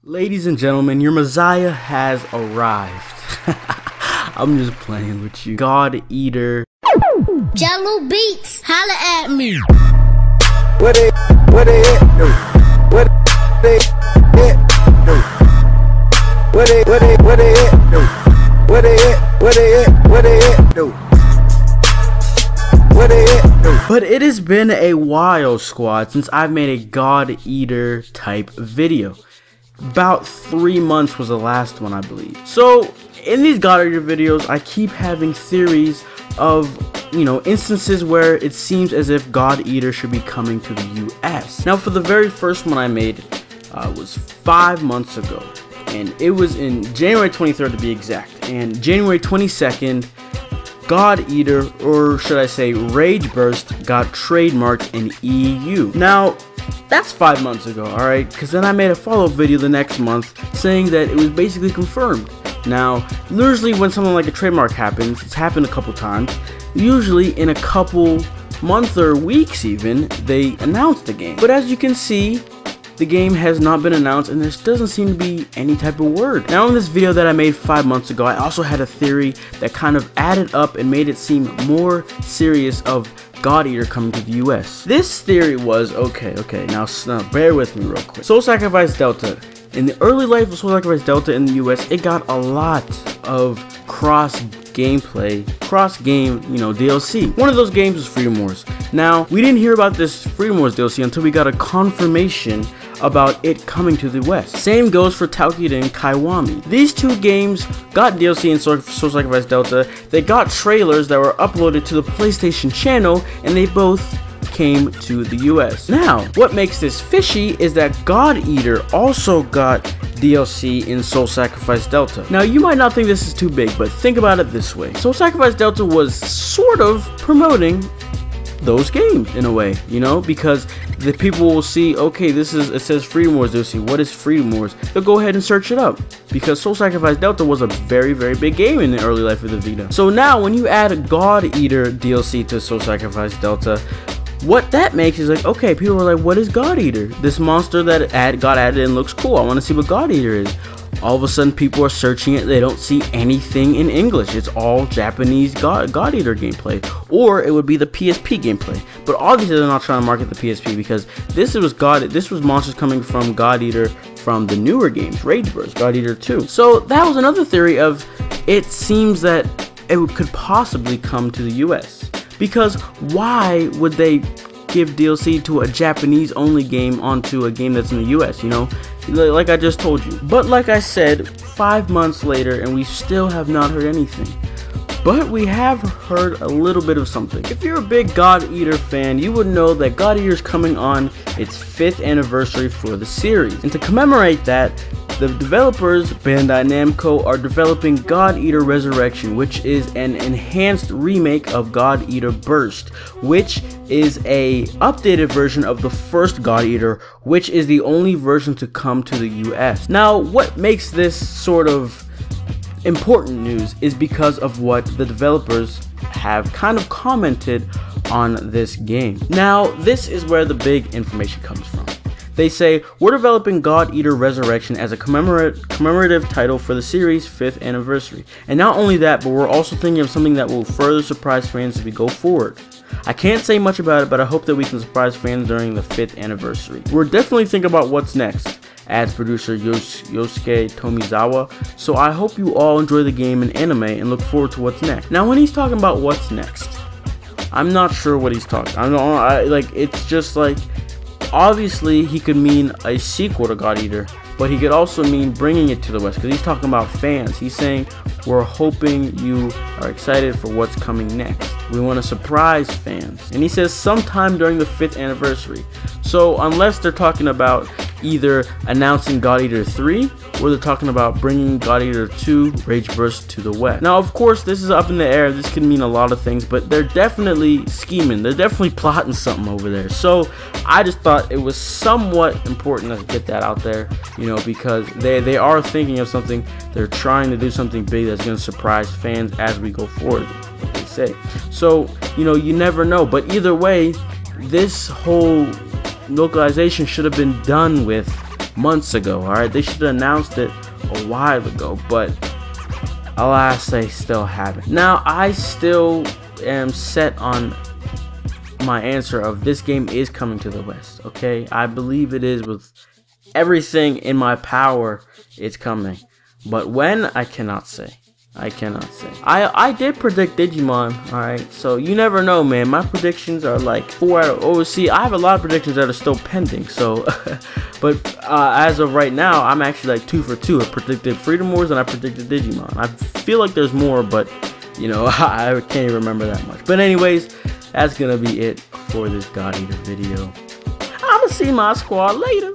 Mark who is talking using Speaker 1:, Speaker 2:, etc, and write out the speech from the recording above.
Speaker 1: Ladies and gentlemen, your Messiah has arrived. I'm just playing with you. God Eater.
Speaker 2: Jello Beats, holla at me.
Speaker 3: What it do? What it do? What it do? What it do?
Speaker 1: But it has been a while, squad, since I've made a God Eater type video. About 3 months was the last one, I believe. So in these God Eater videos, I keep having theories of, instances where it seems as if God Eater should be coming to the US. Now, for the very first one I made was 5 months ago, and it was in January 23rd to be exact. And January 22nd, God Eater, or should I say Rage Burst, got trademarked in EU. Now, that's 5 months ago, alright? Because then I made a follow-up video the next month saying that it was basically confirmed. Now, usually when something like a trademark happens, it's happened a couple times, usually in a couple months or weeks even, they announce the game. But as you can see, the game has not been announced and there doesn't seem to be any type of word. Now in this video that I made 5 months ago, I also had a theory that kind of added up and made it seem more serious of God Eater coming to the US. This theory was, okay, now bear with me real quick. Soul Sacrifice Delta. In the early life of Soul Sacrifice Delta in the US, it got a lot of cross-game, DLC. One of those games was Freedom Wars. Now, we didn't hear about this Freedom Wars DLC until we got a confirmation about it coming to the West. Same goes for Taukida and Kaiwami. These two games got DLC in Soul Sacrifice Delta. They got trailers that were uploaded to the PlayStation channel, and they both came to the US. Now, what makes this fishy is that God Eater also got DLC in Soul Sacrifice Delta. Now, you might not think this is too big, but think about it this way. Soul Sacrifice Delta was sort of promoting those games in a way, because the people will see, okay, it says Freedom Wars DLC. What is Freedom Wars? They'll go ahead and search it up because Soul Sacrifice Delta was a very, very big game in the early life of the Vita. So now when you add a God Eater DLC to Soul Sacrifice Delta, what that makes is like, okay, people are like, what is God Eater? This monster that got added in looks cool. I want to see what God Eater is. All of a sudden, people are searching it. They don't see anything in English. It's all Japanese God Eater gameplay, or it would be the PSP gameplay. But obviously, they're not trying to market the PSP because this was monsters coming from God Eater from the newer games, Rage Burst, God Eater 2. So that was another theory of it seems that it could possibly come to the US. Because why would they give DLC to a Japanese only game onto a game that's in the US, like I just told you. But like I said, 5 months later and we still have not heard anything. But we have heard a little bit of something. If you're a big God Eater fan, you would know that God Eater is coming on its 5th anniversary for the series. And to commemorate that, the developers, Bandai Namco, are developing God Eater Resurrection, which is an enhanced remake of God Eater Burst, which is a updated version of the first God Eater, which is the only version to come to the US. Now, what makes this sort of important news is because of what the developers have kind of commented on this game. Now, this is where the big information comes from. They say, we're developing God Eater Resurrection as a commemorative title for the series' 5th anniversary. And not only that, but we're also thinking of something that will further surprise fans as we go forward. I can't say much about it, but I hope that we can surprise fans during the 5th anniversary. We're definitely thinking about what's next, adds producer Yosuke Tomizawa. So I hope you all enjoy the game and anime and look forward to what's next. Now, when he's talking about what's next, I'm not sure what he's talking. It's just like, obviously he could mean a sequel to God Eater, but he could also mean bringing it to the West, because he's talking about fans. He's saying, we're hoping you are excited for what's coming next. We want to surprise fans. And he says sometime during the 5th anniversary. So unless they're talking about either announcing God Eater 3, or they're talking about bringing God Eater 2 Rage Burst to the West. Now, of course, this is up in the air. This can mean a lot of things, but they're definitely scheming. They're definitely plotting something over there. So I just thought it was somewhat important to get that out there, because they are thinking of something. They're trying to do something big that's going to surprise fans as we go forward, what they say. So, you never know. But either way, this whole localization should have been done with months ago. Alright, they should have announced it a while ago, but alas, they still haven't. Now, I still am set on my answer of this game is coming to the West, okay? I believe it is with everything in my power. It's coming, but when, I cannot say. I did predict Digimon, alright, so you never know, man. My predictions are like 4 out of, oh, see, I have a lot of predictions that are still pending, so but as of right now, I'm actually like 2 for 2. I predicted Freedom Wars and I predicted Digimon. I feel like there's more, but you know, I can't even remember that much. But anyways, that's gonna be it for this God Eater video. I'ma see my squad later.